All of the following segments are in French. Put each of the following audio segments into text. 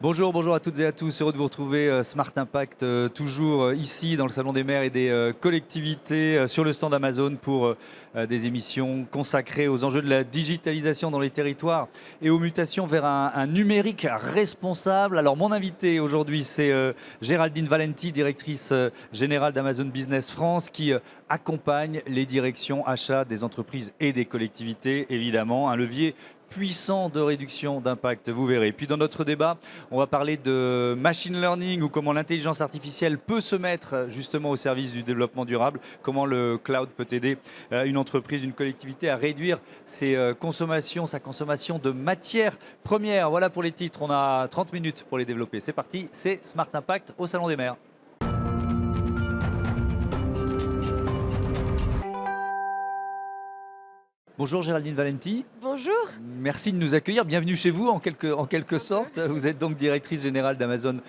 Bonjour, bonjour à toutes et à tous. Heureux de vous retrouver Smart Impact, toujours ici dans le Salon des maires et des collectivités sur le stand Amazon pour des émissions consacrées aux enjeux de la digitalisation dans les territoires et aux mutations vers un numérique responsable. Alors mon invité aujourd'hui c'est Géraldine Valenti, directrice générale d'Amazon Business France qui accompagne les directions achats des entreprises et des collectivités, évidemment, un levier puissant de réduction d'impact, vous verrez. Puis dans notre débat, on va parler de machine learning ou comment l'intelligence artificielle peut se mettre justement au service du développement durable, comment le cloud peut aider une entreprise, une collectivité à réduire sa consommation de matières premières. Voilà pour les titres, on a 30 minutes pour les développer. C'est parti, c'est Smart Impact au Salon des maires. Bonjour Géraldine Valenti. Bonjour. Merci de nous accueillir. Bienvenue chez vous en quelque sorte. Vous êtes donc directrice générale d'Amazon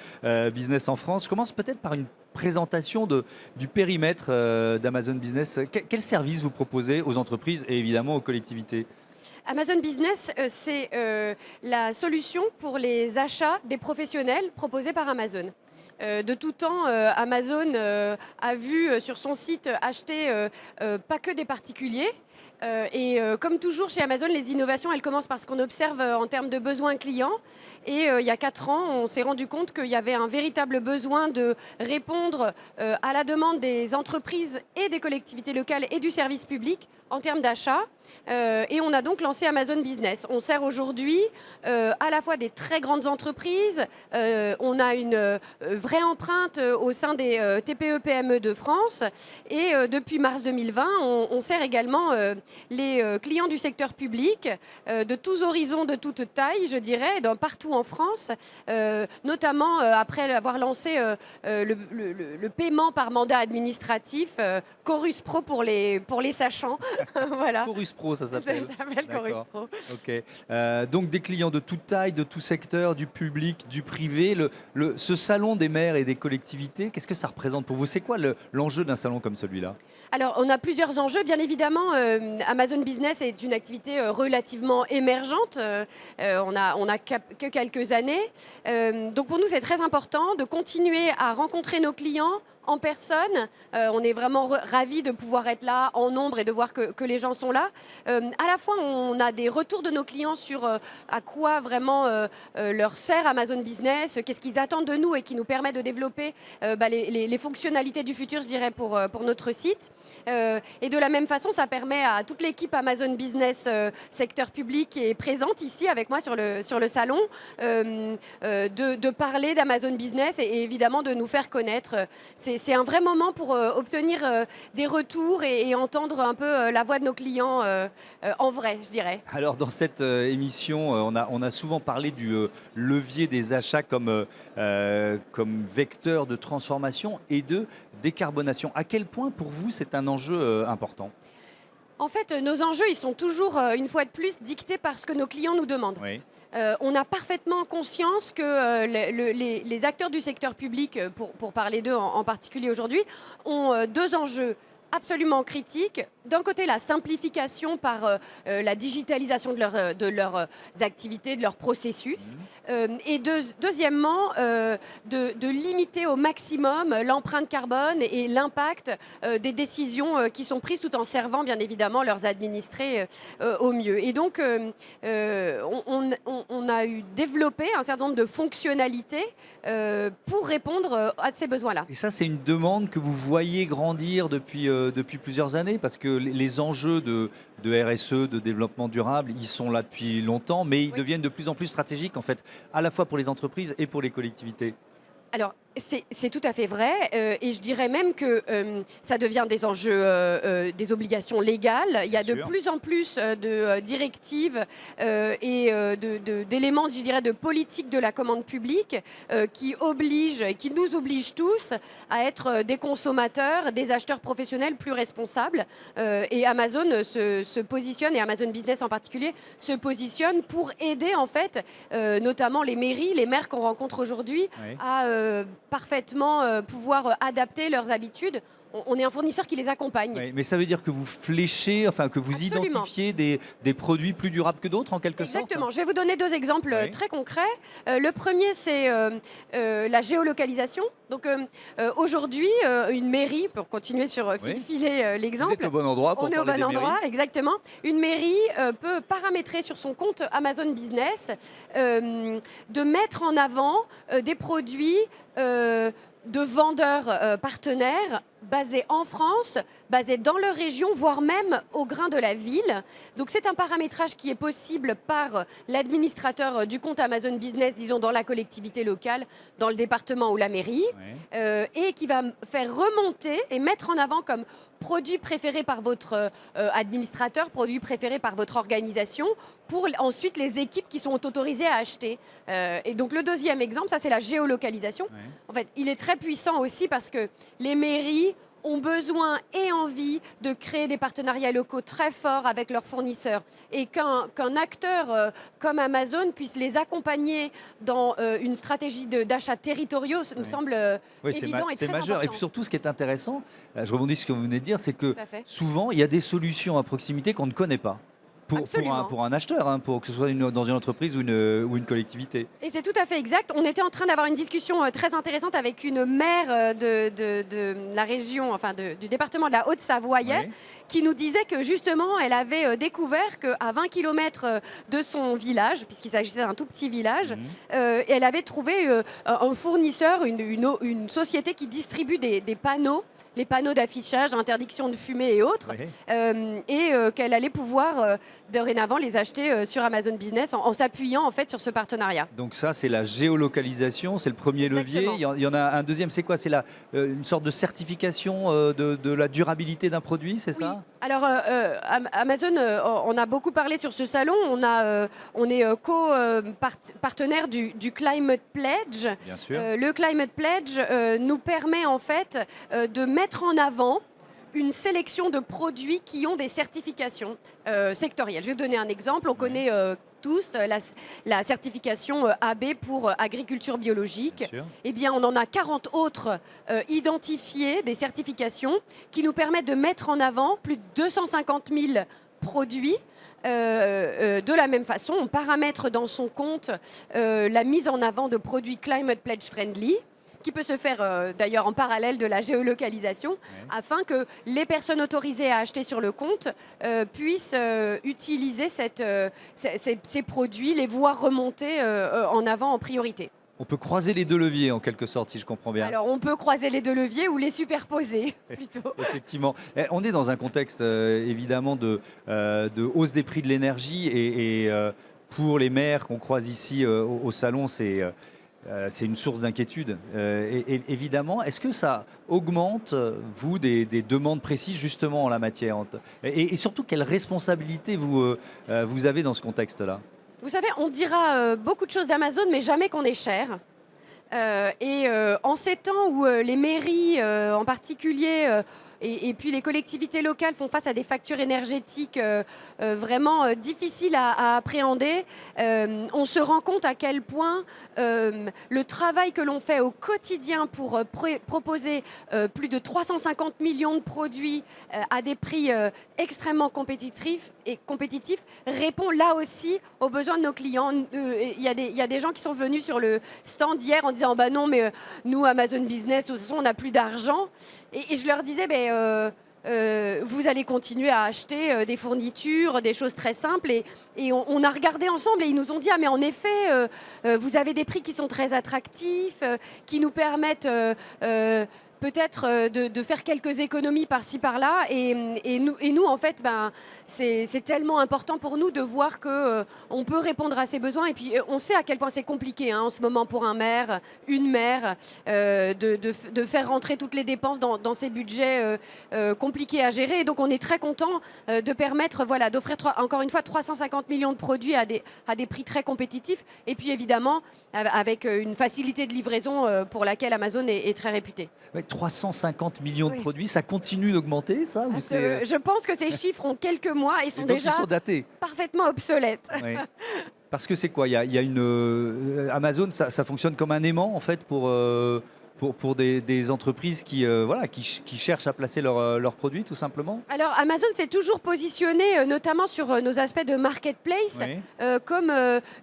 Business en France. Je commence peut-être par une présentation du périmètre d'Amazon Business. Quel service vous proposez aux entreprises et évidemment aux collectivités ? Amazon Business, c'est la solution pour les achats des professionnels proposés par Amazon. De tout temps, Amazon a vu sur son site acheter pas que des particuliers. Comme toujours chez Amazon, les innovations, elles commencent par ce qu'on observe en termes de besoins clients. Il y a 4 ans, on s'est rendu compte qu'il y avait un véritable besoin de répondre à la demande des entreprises et des collectivités locales et du service public en termes d'achat. Et on a donc lancé Amazon Business. On sert aujourd'hui à la fois des très grandes entreprises, on a une vraie empreinte au sein des TPE-PME de France et depuis mars 2020, on sert également les clients du secteur public de tous horizons, de toutes tailles, je dirais, partout en France, notamment après avoir lancé le paiement par mandat administratif, Chorus Pro pour les sachants. Voilà. Chorus Pro, ça s'appelle. Ça s'appelle Chorus Pro. Ok. Donc des clients de toute taille, de tout secteur, du public, du privé. Ce salon des maires et des collectivités, qu'est-ce que ça représente pour vous? C'est quoi l'enjeu d'un salon comme celui-là? Alors, on a plusieurs enjeux. Bien évidemment, Amazon Business est une activité relativement émergente. On a que quelques années. Donc, pour nous, c'est très important de continuer à rencontrer nos clients en personne. On est vraiment ravis de pouvoir être là en nombre et de voir que les gens sont là. À la fois, on a des retours de nos clients sur à quoi vraiment leur sert Amazon Business, qu'est-ce qu'ils attendent de nous et qui nous permet de développer les fonctionnalités du futur, je dirais, pour notre site. Et de la même façon, ça permet à toute l'équipe Amazon Business secteur public qui est présente ici avec moi sur le salon de parler d'Amazon Business et évidemment de nous faire connaître. C'est un vrai moment pour obtenir des retours et entendre un peu la voix de nos clients en vrai, je dirais. Alors dans cette émission, on a souvent parlé du levier des achats comme vecteur de transformation et de décarbonation. À quel point pour vous c'est un enjeu important? En fait, nos enjeux, ils sont toujours, une fois de plus, dictés par ce que nos clients nous demandent. Oui. On a parfaitement conscience que les acteurs du secteur public, pour parler d'eux en particulier aujourd'hui, ont 2 enjeux absolument critiques. D'un côté, la simplification par la digitalisation de leurs activités, de leurs processus. Et deuxièmement, de limiter au maximum l'empreinte carbone et l'impact des décisions qui sont prises tout en servant bien évidemment leurs administrés au mieux. Et donc, on a développé un certain nombre de fonctionnalités pour répondre à ces besoins-là. Et ça, c'est une demande que vous voyez grandir depuis plusieurs années, parce que les enjeux de RSE, de développement durable, ils sont là depuis longtemps, mais ils deviennent de plus en plus stratégiques, en fait, à la fois pour les entreprises et pour les collectivités. Alors, c'est tout à fait vrai et je dirais même que ça devient des enjeux, des obligations légales. Il y a de plus en plus de directives et d'éléments, je dirais, de politique de la commande publique qui nous obligent tous à être des consommateurs, des acheteurs professionnels plus responsables. Et Amazon se positionne, et Amazon Business en particulier, se positionne pour aider en fait, notamment les mairies, les maires qu'on rencontre aujourd'hui, à parfaitement pouvoir adapter leurs habitudes on est un fournisseur qui les accompagne. Oui, mais ça veut dire que vous fléchez, enfin que vous Absolument. identifiez des produits plus durables que d'autres en quelque sorte. Exactement. Je vais vous donner 2 exemples Oui. très concrets. Le premier, c'est la géolocalisation. Donc aujourd'hui, une mairie, pour continuer sur Oui. filer Vous l'exemple, êtes au bon endroit pour on est au parler bon des endroit, mairies. exactement. Une mairie peut paramétrer sur son compte Amazon Business de mettre en avant des produits de vendeurs partenaires basés en France, basés dans leur région, voire même au grain de la ville. Donc c'est un paramétrage qui est possible par l'administrateur du compte Amazon Business, disons dans la collectivité locale, dans le département ou la mairie, Oui. et qui va faire remonter et mettre en avant comme produit préféré par votre administrateur, produit préféré par votre organisation, pour ensuite les équipes qui sont autorisées à acheter. Et donc le deuxième exemple, ça c'est la géolocalisation. Oui. En fait, il est très puissant aussi parce que les mairies ont besoin et envie de créer des partenariats locaux très forts avec leurs fournisseurs et qu'un acteur comme Amazon puisse les accompagner dans une stratégie d'achat territoriaux, ça me semble Oui, évident et c'est très majeur. important. Et puis surtout, ce qui est intéressant, je rebondis sur ce que vous venez de dire, c'est que Tout à fait. souvent, il y a des solutions à proximité qu'on ne connaît pas. Absolument. Pour un acheteur, hein, pour que ce soit dans une entreprise ou une collectivité. Et c'est tout à fait exact. On était en train d'avoir une discussion très intéressante avec une maire de la région, enfin du département de la Haute-Savoie, hier, Oui. qui nous disait que justement, elle avait découvert qu'à 20 km de son village, puisqu'il s'agissait d'un tout petit village, Mhm. elle avait trouvé un fournisseur, une société qui distribue des panneaux, les panneaux d'affichage, interdiction de fumer et autres, Oui. qu'elle allait pouvoir dorénavant les acheter sur Amazon Business en s'appuyant en fait sur ce partenariat. Donc ça, c'est la géolocalisation, c'est le premier levier. Exactement. Il y en a un deuxième, c'est quoi? C'est une sorte de certification de la durabilité d'un produit, c'est Oui. ça? Alors Amazon, on a beaucoup parlé sur ce salon. On est co-partenaire du Climate Pledge. Bien sûr. Le Climate Pledge nous permet en fait de mettre en avant une sélection de produits qui ont des certifications sectorielles. Je vais vous donner un exemple. On connaît tous la certification AB pour agriculture biologique. Bien sûr. Eh bien, on en a 40 autres identifiées, des certifications, qui nous permettent de mettre en avant plus de 250 000 produits. De la même façon, on paramètre dans son compte la mise en avant de produits Climate Pledge Friendly, qui peut se faire d'ailleurs en parallèle de la géolocalisation, afin que les personnes autorisées à acheter sur le compte puissent utiliser ces produits, les voir remonter en avant en priorité. On peut croiser les deux leviers en quelque sorte, si je comprends bien. Alors on peut croiser les deux leviers ou les superposer plutôt. Effectivement. On est dans un contexte évidemment de hausse des prix de l'énergie et pour les maires qu'on croise ici au salon, c'est une source d'inquiétude. Et évidemment, est-ce que ça augmente, vous, des demandes précises justement en la matière? Et surtout, quelle responsabilité vous avez dans ce contexte-là? Vous savez, on dira beaucoup de choses d'Amazon, mais jamais qu'on est cher. En ces temps où les mairies en particulier et puis les collectivités locales font face à des factures énergétiques vraiment difficiles à appréhender, on se rend compte à quel point le travail que l'on fait au quotidien pour proposer plus de 350 millions de produits à des prix extrêmement compétitifs répond là aussi aux besoins de nos clients. Il y a des gens qui sont venus sur le stand hier en disant bah non mais nous Amazon Business de toute façon, on n'a plus d'argent et je leur disais vous allez continuer à acheter des fournitures, des choses très simples et on a regardé ensemble et ils nous ont dit ah mais en effet vous avez des prix qui sont très attractifs qui nous permettent peut-être de faire quelques économies par-ci par-là et nous en fait c'est tellement important pour nous de voir que on peut répondre à ces besoins et puis on sait à quel point c'est compliqué en ce moment pour un maire, une maire de faire rentrer toutes les dépenses dans ces budgets compliqués à gérer et donc on est très content de permettre d'offrir encore une fois 350 millions de produits à des prix très compétitifs et puis évidemment avec une facilité de livraison pour laquelle Amazon est très réputée. Ouais, 350 millions de Oui. produits, ça continue d'augmenter, ça ou c'est... Je pense que ces chiffres ont quelques mois et sont Et donc, déjà ils sont datés. parfaitement obsolètes. Oui. Parce que c'est quoi? Il y a une Amazon, ça fonctionne comme un aimant en fait pour des entreprises qui cherchent à placer leurs produits tout simplement? Alors Amazon s'est toujours positionné, notamment sur nos aspects de marketplace, Oui. comme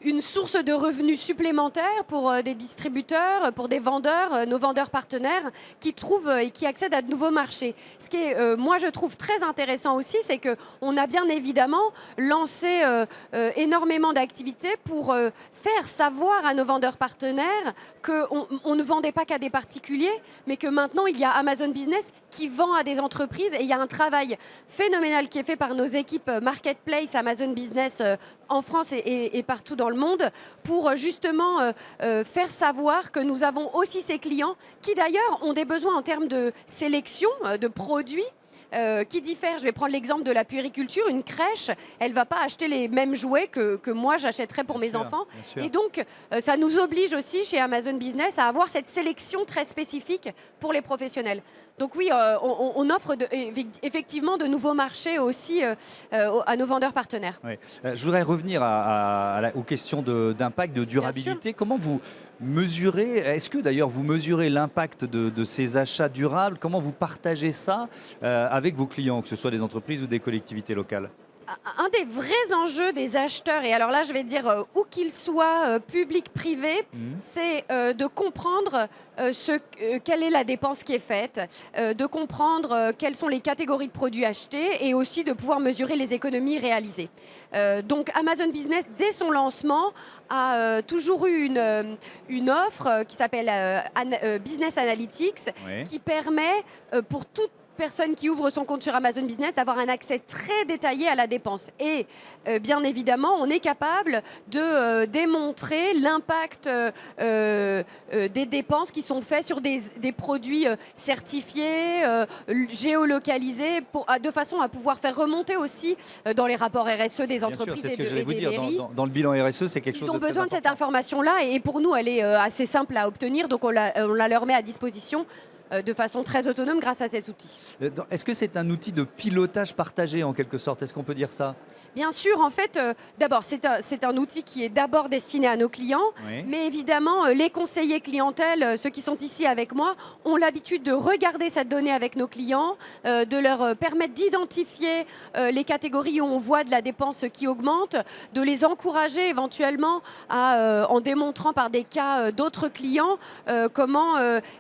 une source de revenus supplémentaires pour des distributeurs, pour des vendeurs, nos vendeurs partenaires, qui trouvent et qui accèdent à de nouveaux marchés. Ce qui est, moi je trouve très intéressant aussi, c'est qu'on a bien évidemment lancé énormément d'activités pour faire savoir à nos vendeurs partenaires qu'on ne vendait pas qu'à des particuliers, mais que maintenant il y a Amazon Business qui vend à des entreprises, et il y a un travail phénoménal qui est fait par nos équipes Marketplace Amazon Business en France et partout dans le monde pour justement faire savoir que nous avons aussi ces clients qui d'ailleurs ont des besoins en termes de sélection de produits qui diffèrent. Je vais prendre l'exemple de la puériculture. Une crèche, elle ne va pas acheter les mêmes jouets que moi j'achèterais pour mes enfants. Et donc, ça nous oblige aussi chez Amazon Business à avoir cette sélection très spécifique pour les professionnels. Donc oui, on offre effectivement de nouveaux marchés aussi à nos vendeurs partenaires. Oui. Je voudrais revenir aux questions d'impact, de durabilité. Comment vous mesurez, est-ce que d'ailleurs vous mesurez l'impact de ces achats durables? Comment vous partagez ça avec vos clients, que ce soit des entreprises ou des collectivités locales? Un des vrais enjeux des acheteurs, et alors là je vais dire où qu'ils soient, publics, privés, c'est de comprendre quelle est la dépense qui est faite, de comprendre quelles sont les catégories de produits achetés et aussi de pouvoir mesurer les économies réalisées. Donc Amazon Business, dès son lancement, a toujours eu une offre qui s'appelle Business Analytics, qui permet pour toute personne qui ouvre son compte sur Amazon Business d'avoir un accès très détaillé à la dépense. Et bien évidemment, on est capable de démontrer l'impact des dépenses qui sont faites sur des produits certifiés, géolocalisés, de façon à pouvoir faire remonter aussi dans les rapports RSE des entreprises et des mairies. Dans le bilan RSE, c'est quelque chose de très Ils ont besoin de cette important. information-là et pour nous, elle est assez simple à obtenir, donc on la leur met à disposition de façon très autonome grâce à cet outil. Est-ce que c'est un outil de pilotage partagé en quelque sorte? Est-ce qu'on peut dire ça? Bien sûr, en fait, d'abord, c'est un outil qui est d'abord destiné à nos clients, mais évidemment, les conseillers clientèle, ceux qui sont ici avec moi, ont l'habitude de regarder cette donnée avec nos clients, de leur permettre d'identifier les catégories où on voit de la dépense qui augmente, de les encourager éventuellement en démontrant par des cas d'autres clients comment,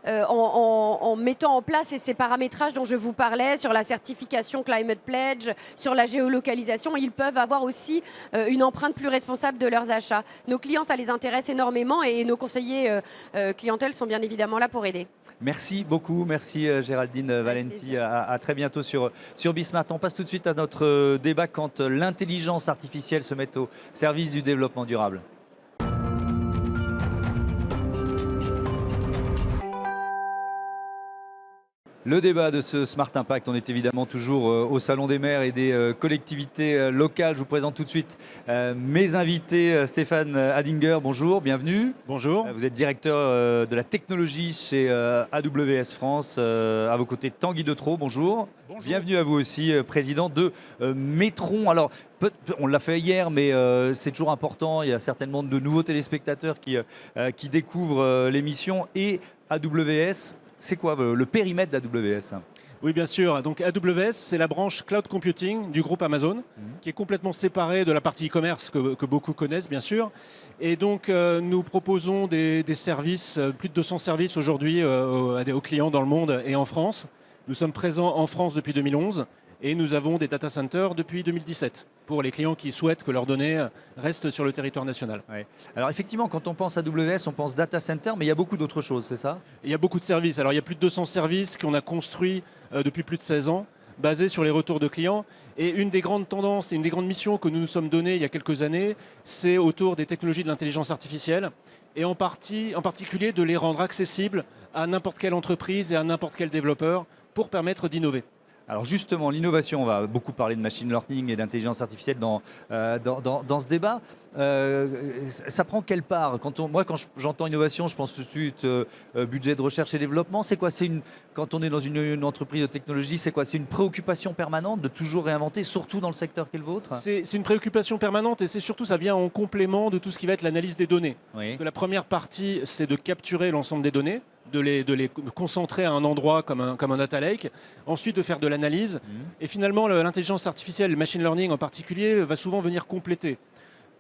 en mettant en place ces paramétrages dont je vous parlais, sur la certification Climate Pledge, sur la géolocalisation, ils peuvent avoir aussi une empreinte plus responsable de leurs achats. Nos clients, ça les intéresse énormément et nos conseillers clientèle sont bien évidemment là pour aider. Merci beaucoup, merci Géraldine Valenti, à très bientôt sur Bismart. On passe tout de suite à notre débat quand l'intelligence artificielle se met au service du développement durable. Le débat de ce Smart Impact, on est évidemment toujours au Salon des maires et des collectivités locales. Je vous présente tout de suite mes invités. Stéphane Hadinger, bonjour, bienvenue. Bonjour. Vous êtes directeur de la technologie chez AWS France. À vos côtés, Tanguy Detro, bonjour. Bonjour. Bienvenue à vous aussi, président de Metron. Alors, on l'a fait hier, mais c'est toujours important. Il y a certainement de nouveaux téléspectateurs qui découvrent l'émission. Et AWS, c'est quoi le périmètre d'AWS? Oui, bien sûr. Donc AWS, c'est la branche cloud computing du groupe Amazon, qui est complètement séparée de la partie e-commerce que beaucoup connaissent, bien sûr. Et donc, nous proposons des services, plus de 200 services aujourd'hui aux clients dans le monde et en France. Nous sommes présents en France depuis 2011 et nous avons des data centers depuis 2017 pour les clients qui souhaitent que leurs données restent sur le territoire national. Ouais. Alors effectivement, quand on pense AWS, on pense data center, mais il y a beaucoup d'autres choses, c'est ça? Il y a beaucoup de services. Alors, il y a plus de 200 services qu'on a construits depuis plus de 16 ans, basés sur les retours de clients. Et une des grandes tendances et une des grandes missions que nous nous sommes données il y a quelques années, c'est autour des technologies de l'intelligence artificielle et en particulier de les rendre accessibles à n'importe quelle entreprise et à n'importe quel développeur pour permettre d'innover. Alors justement, l'innovation, on va beaucoup parler de machine learning et d'intelligence artificielle dans ce débat. Ça prend quelle part? Quand j'entends innovation, je pense tout de suite budget de recherche et développement. C'est quoi? Quand on est dans une entreprise de technologie, c'est quoi? C'est une préoccupation permanente de toujours réinventer, surtout dans le secteur qu'est le vôtre? C'est une préoccupation permanente et c'est surtout, ça vient en complément de tout ce qui va être l'analyse des données. Oui. Parce que la première partie, c'est de capturer l'ensemble des données, de les concentrer à un endroit comme un data lake, ensuite de faire de l'analyse. Et finalement, l'intelligence artificielle, le machine learning en particulier, va souvent venir compléter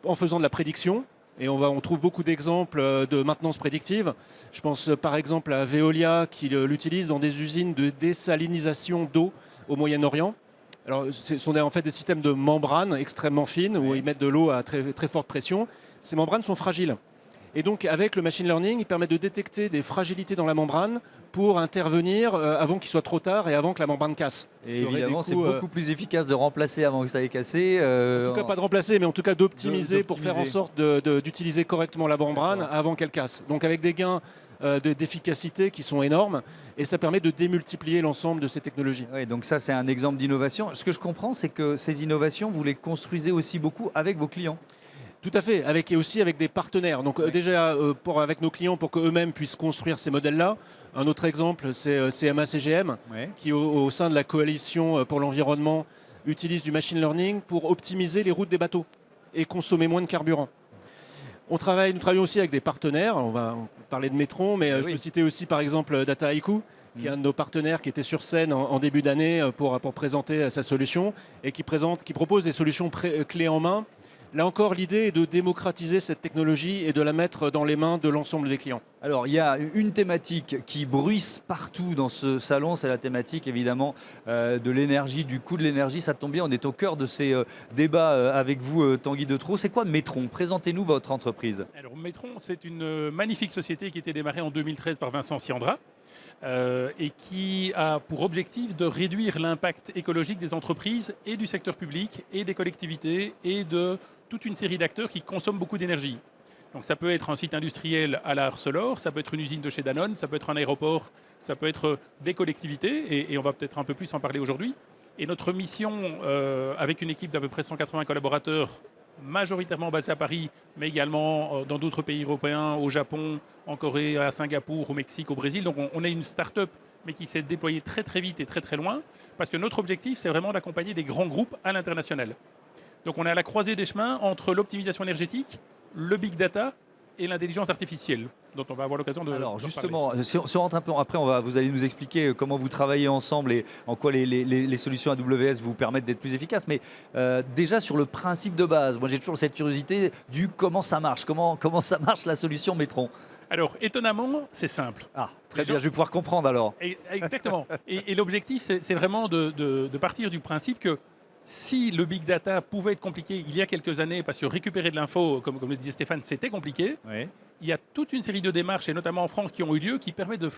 en faisant de la prédiction. Et on trouve beaucoup d'exemples de maintenance prédictive. Je pense par exemple à Veolia qui l'utilise dans des usines de désalinisation d'eau au Moyen-Orient. Alors, ce sont en fait des systèmes de membranes extrêmement fines où ils mettent de l'eau à très, très forte pression. Ces membranes sont fragiles. Et donc, avec le machine learning, il permet de détecter des fragilités dans la membrane pour intervenir avant qu'il soit trop tard et avant que la membrane casse. Et évidemment, c'est beaucoup plus efficace de remplacer avant que ça ait cassé. En tout cas, pas de remplacer, mais en tout cas d'optimiser pour faire en sorte d'utiliser correctement la membrane avant qu'elle casse. Donc, avec des gains d'efficacité qui sont énormes, et ça permet de démultiplier l'ensemble de ces technologies. Oui, donc ça, c'est un exemple d'innovation. Ce que je comprends, c'est que ces innovations, vous les construisez aussi beaucoup avec vos clients. Tout à fait, et aussi avec des partenaires. Donc déjà, avec nos clients, pour qu'eux-mêmes puissent construire ces modèles-là. Un autre exemple, c'est CMA-CGM, qui au sein de la coalition pour l'environnement utilise du machine learning pour optimiser les routes des bateaux et consommer moins de carburant. Nous travaillons aussi avec des partenaires. On va parler de Metron, mais je peux citer aussi par exemple Data Haiku, qui est un de nos partenaires qui était sur scène en début d'année pour présenter sa solution et qui propose des solutions clés en main. Là encore, l'idée est de démocratiser cette technologie et de la mettre dans les mains de l'ensemble des clients. Alors, il y a une thématique qui bruisse partout dans ce salon, c'est la thématique évidemment de l'énergie, du coût de l'énergie. Ça tombe bien, on est au cœur de ces débats avec vous, Tanguy Detraux. C'est quoi Metron? Présentez-nous votre entreprise. Alors, Metron, c'est une magnifique société qui a été démarrée en 2013 par Vincent Siandra. Et qui a pour objectif de réduire l'impact écologique des entreprises et du secteur public et des collectivités et de toute une série d'acteurs qui consomment beaucoup d'énergie. Donc ça peut être un site industriel à la Arcelor, ça peut être une usine de chez Danone, ça peut être un aéroport, ça peut être des collectivités, et on va peut-être un peu plus en parler aujourd'hui. Et notre mission, avec une équipe d'à peu près 180 collaborateurs, majoritairement basés à Paris, mais également dans d'autres pays européens, au Japon, en Corée, à Singapour, au Mexique, au Brésil. Donc on est une start-up, mais qui s'est déployée très très vite et très très loin, parce que notre objectif, c'est vraiment d'accompagner des grands groupes à l'international. Donc on est à la croisée des chemins entre l'optimisation énergétique, le big data et l'intelligence artificielle, dont on va avoir l'occasion de Alors de justement, si on rentre un peu, après vous allez nous expliquer comment vous travaillez ensemble et en quoi les solutions AWS vous permettent d'être plus efficaces. Mais déjà sur le principe de base, moi j'ai toujours cette curiosité du comment ça marche, comment ça marche la solution Metron. Alors étonnamment, c'est simple. Ah, très bien, je vais pouvoir comprendre alors. Exactement. Et l'objectif, c'est vraiment de partir du principe que si le big data pouvait être compliqué il y a quelques années, parce que récupérer de l'info, comme le disait Stéphane, c'était compliqué, il y a toute une série de démarches, et notamment en France, qui ont eu lieu, qui permettent de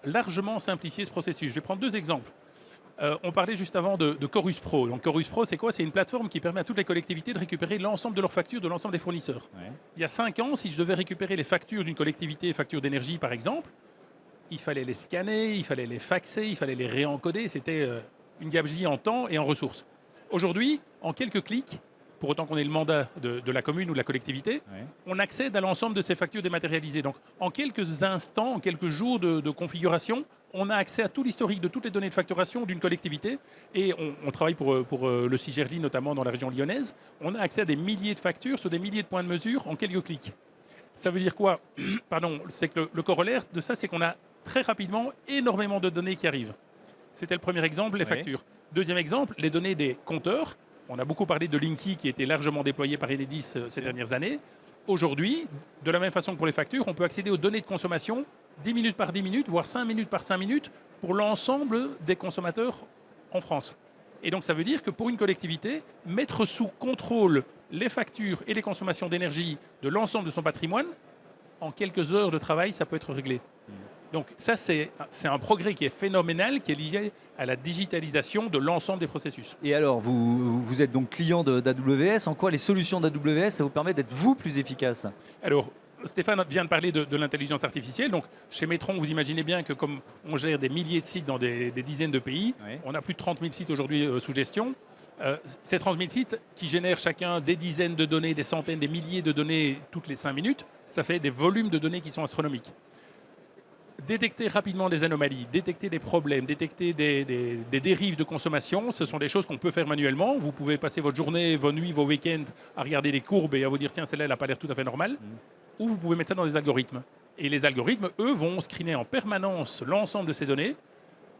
largement simplifier ce processus. Je vais prendre deux exemples. On parlait juste avant de Chorus Pro. Donc Chorus Pro, c'est quoi? C'est une plateforme qui permet à toutes les collectivités de récupérer l'ensemble de leurs factures de l'ensemble des fournisseurs. Il y a 5 ans, si je devais récupérer les factures d'une collectivité, factures d'énergie par exemple, il fallait les scanner, il fallait les faxer, il fallait les réencoder. C'était une gabegie en temps et en ressources. Aujourd'hui, en quelques clics, pour autant qu'on ait le mandat de la commune ou de la collectivité, on accède à l'ensemble de ces factures dématérialisées. Donc, en quelques instants, en quelques jours de configuration, on a accès à tout l'historique de toutes les données de facturation d'une collectivité. Et on travaille pour le CIGERLI, notamment dans la région lyonnaise. On a accès à des milliers de factures sur des milliers de points de mesure en quelques clics. Ça veut dire quoi? Pardon, c'est que le corollaire de ça, c'est qu'on a très rapidement énormément de données qui arrivent. C'était le premier exemple, les factures. Deuxième exemple, les données des compteurs. On a beaucoup parlé de Linky qui était largement déployé par Enedis ces dernières années. Aujourd'hui, de la même façon que pour les factures, on peut accéder aux données de consommation 10 minutes par 10 minutes, voire 5 minutes par 5 minutes pour l'ensemble des consommateurs en France. Et donc ça veut dire que pour une collectivité, mettre sous contrôle les factures et les consommations d'énergie de l'ensemble de son patrimoine, en quelques heures de travail, ça peut être réglé. Donc ça, c'est un progrès qui est phénoménal, qui est lié à la digitalisation de l'ensemble des processus. Et alors, vous êtes donc client d'AWS. En quoi les solutions d'AWS, ça vous permet d'être vous plus efficace? Alors, Stéphane vient de parler de l'intelligence artificielle. Donc, chez Metron, vous imaginez bien que comme on gère des milliers de sites dans des dizaines de pays, on a plus de 30 000 sites aujourd'hui sous gestion. Ces 30 000 sites qui génèrent chacun des dizaines de données, des centaines, des milliers de données toutes les 5 minutes, ça fait des volumes de données qui sont astronomiques. Détecter rapidement des anomalies, détecter des problèmes, détecter des dérives de consommation, ce sont des choses qu'on peut faire manuellement. Vous pouvez passer votre journée, vos nuits, vos week-ends à regarder les courbes et à vous dire tiens, celle-là, elle n'a pas l'air tout à fait normale. Ou vous pouvez mettre ça dans des algorithmes. Et les algorithmes, eux, vont screener en permanence l'ensemble de ces données,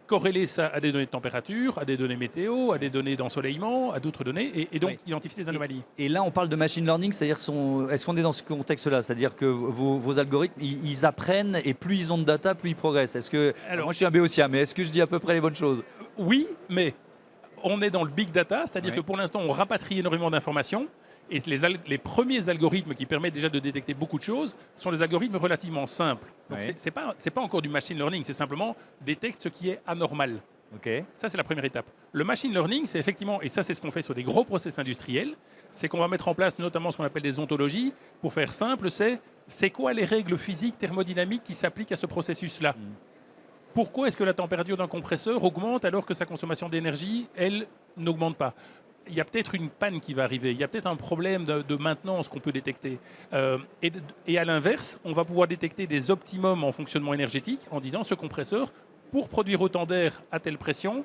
corréler ça à des données de température, à des données météo, à des données d'ensoleillement, à d'autres données, et donc Oui. identifier les anomalies. Et là, on parle de machine learning, c'est-à-dire est-ce qu'on est dans ce contexte-là? C'est-à-dire que vos algorithmes, ils apprennent et plus ils ont de data, plus ils progressent. Alors, moi, je suis un béotien, mais est-ce que je dis à peu près les bonnes choses? oui, mais on est dans le big data, c'est-à-dire Ouais. que pour l'instant, on rapatrie énormément d'informations. Et les premiers algorithmes qui permettent déjà de détecter beaucoup de choses sont des algorithmes relativement simples. Donc, Ouais. c'est pas encore du machine learning, c'est simplement détecte ce qui est anormal. Ok. Ça, c'est la première étape. Le machine learning, c'est effectivement, et ça, c'est ce qu'on fait sur des gros process industriels, c'est qu'on va mettre en place notamment ce qu'on appelle des ontologies. Pour faire simple, c'est quoi les règles physiques thermodynamiques qui s'appliquent à ce processus-là? Pourquoi est-ce que la température d'un compresseur augmente alors que sa consommation d'énergie, elle, n'augmente pas? Il y a peut-être une panne qui va arriver, il y a peut-être un problème de maintenance qu'on peut détecter. Et à l'inverse, on va pouvoir détecter des optimums en fonctionnement énergétique en disant ce compresseur, pour produire autant d'air à telle pression,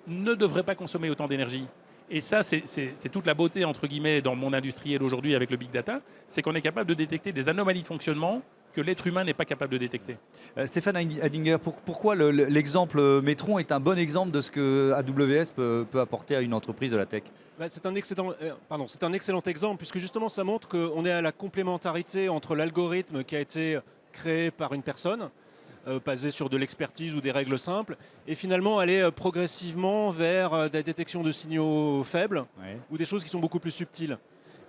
ne devrait pas consommer autant d'énergie. Et ça, c'est toute la beauté, entre guillemets, dans le monde industriel aujourd'hui avec le big data, c'est qu'on est capable de détecter des anomalies de fonctionnement que l'être humain n'est pas capable de détecter. Stéphane Hadinger, pourquoi l'exemple Metron est un bon exemple de ce que AWS peut apporter à une entreprise de la tech? C'est un excellent exemple, puisque justement ça montre qu'on est à la complémentarité entre l'algorithme qui a été créé par une personne, basé sur de l'expertise ou des règles simples, et finalement aller progressivement vers des détections de signaux faibles ou des choses qui sont beaucoup plus subtiles.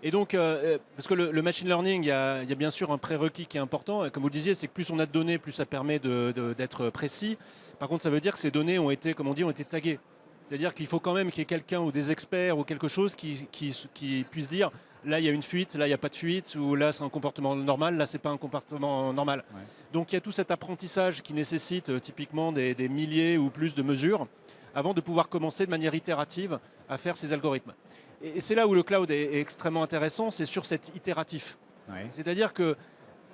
Et donc, parce que le machine learning, il y a bien sûr un prérequis qui est important. Et comme vous le disiez, c'est que plus on a de données, plus ça permet d'être précis. Par contre, ça veut dire que ces données ont été, comme on dit, ont été taguées. C'est-à-dire qu'il faut quand même qu'il y ait quelqu'un ou des experts ou quelque chose qui puisse dire là, il y a une fuite, là, il n'y a pas de fuite, ou là, c'est un comportement normal, là, c'est pas un comportement normal. Ouais. Donc, il y a tout cet apprentissage qui nécessite typiquement des milliers ou plus de mesures avant de pouvoir commencer de manière itérative à faire ces algorithmes. Et c'est là où le cloud est extrêmement intéressant, c'est sur cet itératif. Ouais. C'est-à-dire que,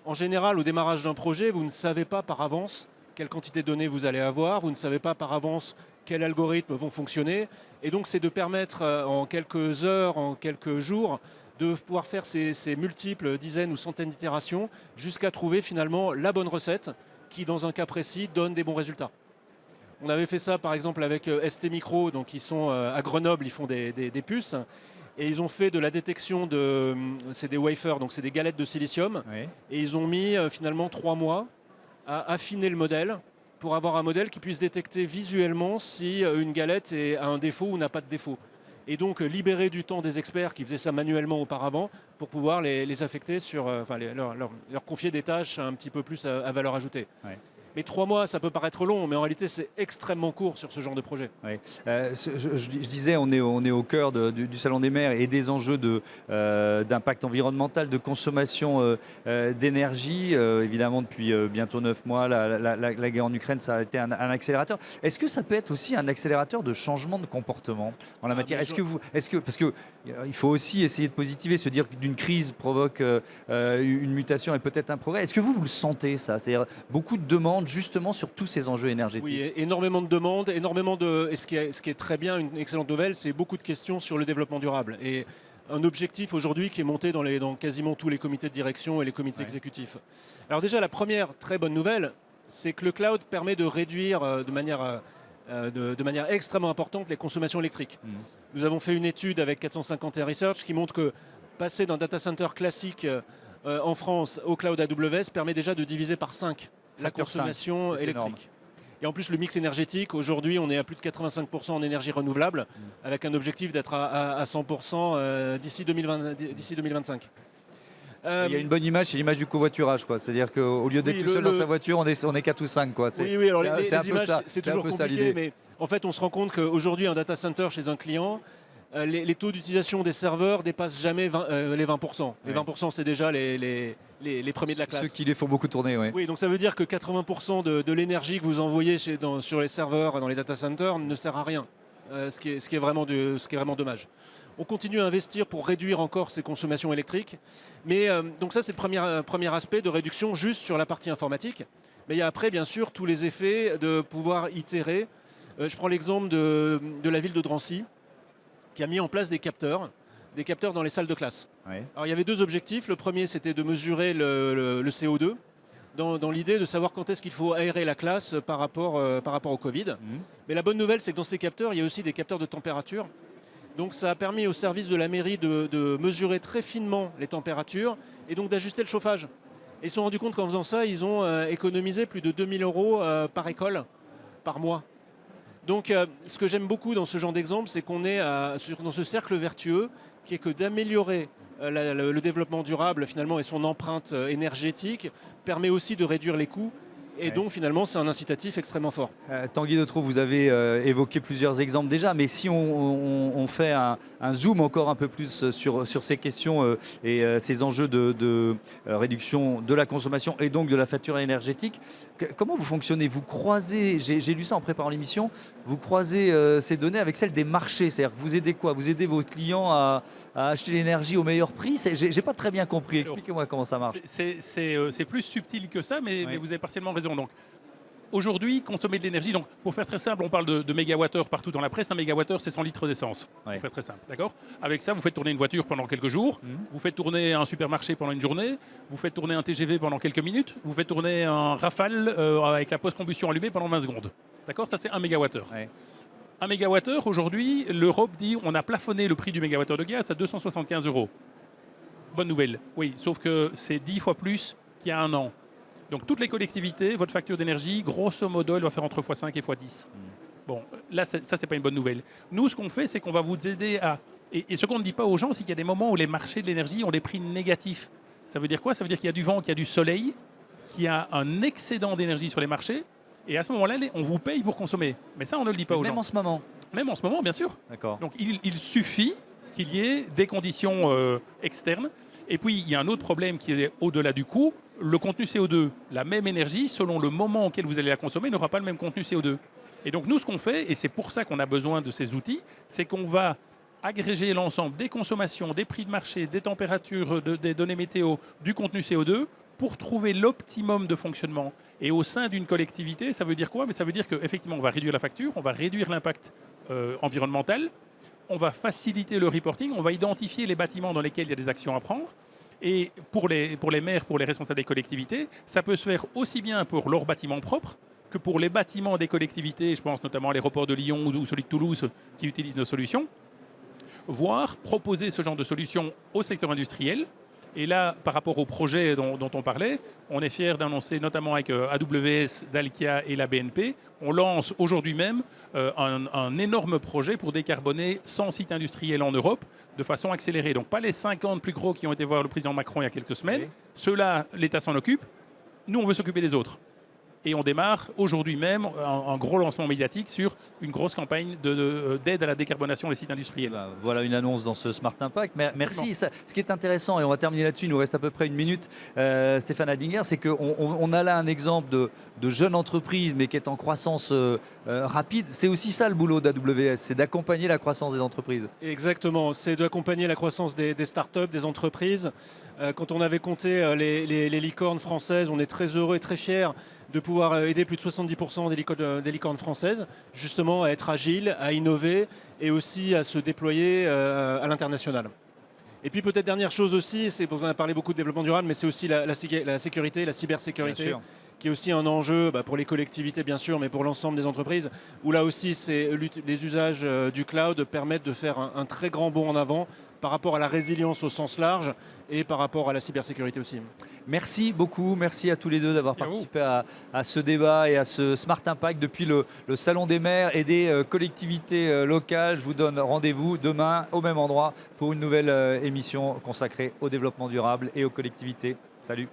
en général, au démarrage d'un projet, vous ne savez pas par avance quelle quantité de données vous allez avoir, vous ne savez pas par avance quels algorithmes vont fonctionner. Et donc, c'est de permettre en quelques heures, en quelques jours, de pouvoir faire ces multiples dizaines ou centaines d'itérations jusqu'à trouver finalement la bonne recette qui, dans un cas précis, donne des bons résultats. On avait fait ça par exemple avec ST Micro, donc ils sont à Grenoble, ils font des puces. Et ils ont fait de la détection c'est des wafers, donc c'est des galettes de silicium. Ouais. Et ils ont mis finalement 3 mois à affiner le modèle pour avoir un modèle qui puisse détecter visuellement si une galette a un défaut ou n'a pas de défaut. Et donc libérer du temps des experts qui faisaient ça manuellement auparavant pour pouvoir les affecter leur confier des tâches un petit peu plus à valeur ajoutée. Ouais. Mais 3 mois, ça peut paraître long, mais en réalité, c'est extrêmement court sur ce genre de projet. Ouais. Je disais, on est au cœur du Salon des maires et des enjeux d'impact environnemental, de consommation d'énergie. Évidemment, depuis bientôt 9 mois, la guerre en Ukraine, ça a été un accélérateur. Est-ce que ça peut être aussi un accélérateur de changement de comportement en la matière? Parce que il faut aussi essayer de positiver, se dire qu'une crise provoque une mutation et peut-être un progrès. Est-ce que vous le sentez, ça? C'est-à-dire beaucoup de demandes justement sur tous ces enjeux énergétiques. Oui, énormément de demandes, et ce qui est très bien, une excellente nouvelle, c'est beaucoup de questions sur le développement durable. Et un objectif aujourd'hui qui est monté dans quasiment tous les comités de direction et les comités exécutifs. Alors déjà, la première très bonne nouvelle, c'est que le cloud permet de réduire de manière extrêmement importante les consommations électriques. Nous avons fait une étude avec 451 Research qui montre que passer d'un data center classique en France au cloud AWS permet déjà de diviser par 5 la consommation électrique. Et en plus, le mix énergétique, aujourd'hui, on est à plus de 85% en énergie renouvelable, avec un objectif d'être à 100% d'ici 2025. Il y a une bonne image, c'est l'image du covoiturage, quoi. C'est-à-dire qu'au lieu d'être tout seul dans sa voiture, on est 4 ou 5, quoi. Oui, alors les un peu images, ça. c'est toujours compliqué, mais en fait, on se rend compte qu'aujourd'hui, un data center chez un client, les taux d'utilisation des serveurs dépassent jamais les 20%. Les 20%, c'est déjà les premiers de la classe. Ceux qui les font beaucoup tourner, oui. Oui, donc ça veut dire que 80% de l'énergie que vous envoyez sur les serveurs, dans les data centers, ne sert à rien, ce qui est vraiment dommage. On continue à investir pour réduire encore ces consommations électriques. Mais donc ça, c'est le premier aspect de réduction juste sur la partie informatique. Mais il y a après, bien sûr, tous les effets de pouvoir itérer. Je prends l'exemple de la ville de Drancy, qui a mis en place des capteurs dans les salles de classe. Ouais. Alors il y avait 2 objectifs. Le premier, c'était de mesurer le CO2 dans l'idée de savoir quand est-ce qu'il faut aérer la classe par rapport au Covid. Mais la bonne nouvelle, c'est que dans ces capteurs, il y a aussi des capteurs de température. Donc ça a permis au service de la mairie de mesurer très finement les températures et donc d'ajuster le chauffage. Et ils se sont rendus compte qu'en faisant ça, ils ont économisé plus de 2000 € par école, par mois. Donc ce que j'aime beaucoup dans ce genre d'exemple, c'est qu'on est dans ce cercle vertueux qui est que d'améliorer le développement durable finalement et son empreinte énergétique permet aussi de réduire les coûts. Et donc finalement, c'est un incitatif extrêmement fort. Tanguy Detraux, vous avez évoqué plusieurs exemples déjà, mais si on fait un zoom encore un peu plus sur ces questions et ces enjeux de réduction de la consommation et donc de la facture énergétique, comment vous fonctionnez? Vous croisez, j'ai lu ça en préparant l'émission, vous croisez ces données avec celles des marchés, c'est-à-dire que vous aidez quoi? Vous aidez vos clients à acheter l'énergie au meilleur prix? J'ai pas très bien compris, expliquez-moi comment ça marche. C'est plus subtil que ça, mais vous avez partiellement raison. Donc, aujourd'hui, consommer de l'énergie, donc pour faire très simple, on parle de mégawattheures partout dans la presse. Un mégawattheure, c'est 100 litres d'essence. Pour faire très simple, d'accord? Avec ça, vous faites tourner une voiture pendant quelques jours, vous faites tourner un supermarché pendant une journée, vous faites tourner un TGV pendant quelques minutes, vous faites tourner un Rafale avec la post-combustion allumée pendant 20 secondes. D'accord? Ça, c'est un mégawattheure. Un mégawattheure, aujourd'hui, l'Europe dit on a plafonné le prix du mégawattheure de gaz à 275 €. Bonne nouvelle, oui, sauf que c'est 10 fois plus qu'il y a un an. Donc toutes les collectivités, votre facture d'énergie, grosso modo, elle va faire entre x5 et x10. Bon, là, ça, c'est pas une bonne nouvelle. Nous, ce qu'on fait, c'est qu'on va vous aider à... Et ce qu'on ne dit pas aux gens, c'est qu'il y a des moments où les marchés de l'énergie ont des prix négatifs. Ça veut dire quoi? Ça veut dire qu'il y a du vent, qu'il y a du soleil, qu'il y a un excédent d'énergie sur les marchés. Et à ce moment-là, on vous paye pour consommer. Mais ça, on ne le dit pas aux gens. Même en ce moment? Même en ce moment, bien sûr. D'accord. Donc il suffit qu'il y ait des conditions externes. Et puis, il y a un autre problème qui est au-delà du coût, le contenu CO2. La même énergie, selon le moment auquel vous allez la consommer, n'aura pas le même contenu CO2. Et donc, nous, ce qu'on fait, et c'est pour ça qu'on a besoin de ces outils, c'est qu'on va agréger l'ensemble des consommations, des prix de marché, des températures, des données météo, du contenu CO2, pour trouver l'optimum de fonctionnement. Et au sein d'une collectivité, ça veut dire quoi? Mais ça veut dire qu'effectivement, on va réduire la facture, on va réduire l'impact environnemental, on va faciliter le reporting, on va identifier les bâtiments dans lesquels il y a des actions à prendre. Et pour les maires, pour les responsables des collectivités, ça peut se faire aussi bien pour leurs bâtiments propres que pour les bâtiments des collectivités, je pense notamment à l'aéroport de Lyon ou celui de Toulouse qui utilisent nos solutions, voire proposer ce genre de solutions au secteur industriel. Et là, par rapport au projet dont on parlait, on est fiers d'annoncer, notamment avec AWS, Dalkia et la BNP, on lance aujourd'hui même un énorme projet pour décarboner 100 sites industriels en Europe de façon accélérée. Donc pas les 50 plus gros qui ont été voir le président Macron il y a quelques semaines. Ceux-là, l'État s'en occupe. Nous, on veut s'occuper des autres. Et on démarre aujourd'hui même un gros lancement médiatique sur une grosse campagne d'aide à la décarbonation des sites industriels. Voilà une annonce dans ce Smart Impact. Merci. Ce qui est intéressant, et on va terminer là-dessus, il nous reste à peu près une minute, Stéphane Adlinger, c'est qu'on a là un exemple de jeune entreprise, mais qui est en croissance rapide. C'est aussi ça le boulot d'AWS, c'est d'accompagner la croissance des entreprises. Exactement, c'est d'accompagner la croissance des startups, des entreprises. Quand on avait compté les licornes françaises, on est très heureux et très fiers de pouvoir aider plus de 70% des licornes françaises, justement à être agiles, à innover et aussi à se déployer à l'international. Et puis peut-être dernière chose aussi, c'est on a parlé beaucoup de développement durable, mais c'est aussi la sécurité, la cybersécurité, qui est aussi un enjeu pour les collectivités bien sûr, mais pour l'ensemble des entreprises, où là aussi les usages du cloud permettent de faire un très grand bond en avant par rapport à la résilience au sens large et par rapport à la cybersécurité aussi. Merci beaucoup, merci à tous les deux d'avoir participé à ce débat et à ce Smart Impact depuis le Salon des maires et des collectivités locales. Je vous donne rendez-vous demain au même endroit pour une nouvelle émission consacrée au développement durable et aux collectivités. Salut.